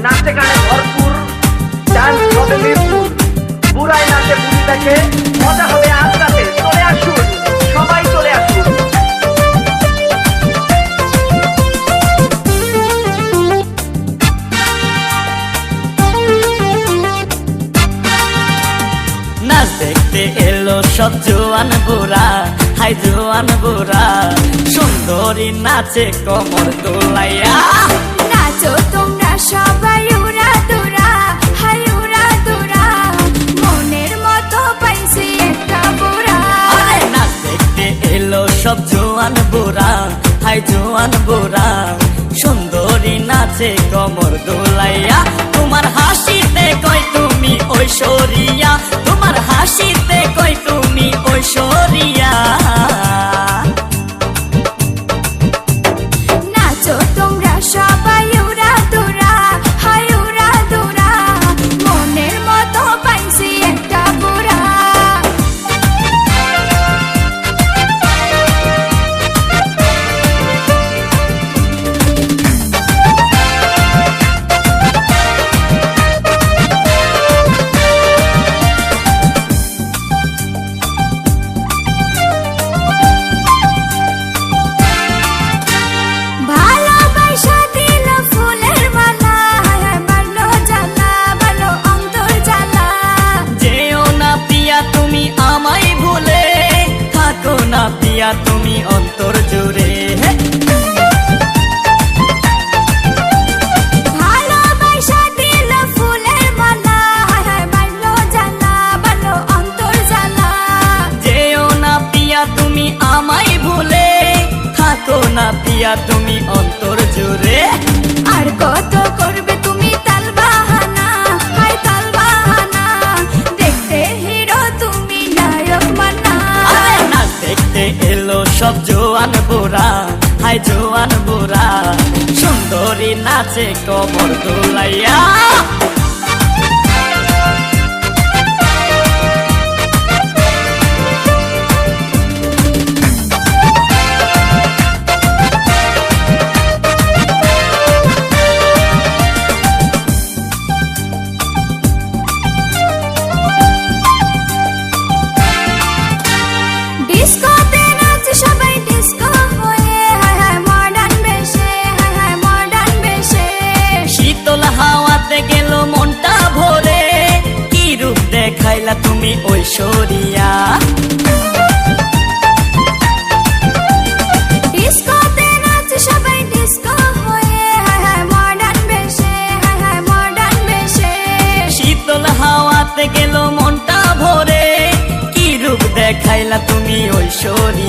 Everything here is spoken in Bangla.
নাচে গানে ভরপুর, ডান্স হবে মিরপুর। বুড়াই নাচে বুড়ি দেখে, মজা হবে আজ রাতে। চলে আসুন, সবাই চলে আসুন। নাচ দেখতে এলো সব জোয়ান বুড়া, হাই জোয়ান বুড়া, সুন্দরী নাচে কোমর দোলাইয়া। নাচো তোমরা সবাই উড়া দুরা, হাই উড়া দুরা, মনের মতো পাইছি একটা বুড়া। নাচ দেখতে এলো সব জোয়ান বুড়া, হাই জোয়ান বুড়া, সুন্দরী নাচে কোমর দোলাইয়া। তোমার হাসিতে কই তুমি ঐশ্বরিয়া, তোমার হাসিতে কই তুমি ঐশ্বরিয়া। নাচো তোমরা সবাই উড়া দুরা, হাই উড়া দুরা, মনের মতো পাইছি একটা বুড়া। ভালোবাসা দিল ফুলের মালা, বাড়লো জ্বালা, বাড়লো অন্তর জ্বালা। যেও না পিয়া তুমি আমায় ভুলে, থাকো না পিয়া তুমি অন্তর জুড়ে। ভালোবাসা দিল ফুলের মালা, বাড়লো জ্বালা, বাড়লো অন্তর জ্বালা। যেও না পিয়া তুমি আমায় ভুলে, থাকো না পিয়া তুমি অন্তর জুড়ে। আর কত করবে তুমি তাল বাহানা, হাই তাল বাহানা, দেখতে হিরো তুমি নায়ক মানা। নাচ দেখতে এলো সব জোয়ান বুড়া, হাই জোয়ান বুড়া, সুন্দরী নাচে কোমর দোলাইয়া। ডিস্কোতে নাচে সবাই ডিস্কো হয়ে, হায় হায় মডার্ন বেশে, হায় হায় মডার্ন বেশে। শীতল হাওয়াতে গেল মনটা ভরে, কি রূপ দেখাইলা তুমি ঐশ্বরিয়া। ডিস্কোতে নাচে সবাই ডিস্কো হয়ে, হায় হায় মডার্ন বেশে, হায় হায় মডার্ন বেশে। শীতল হাওয়াতে গেল মনটা ভরে, কি রূপ দেখাইলা তুমি ঐশ্বরিয়া।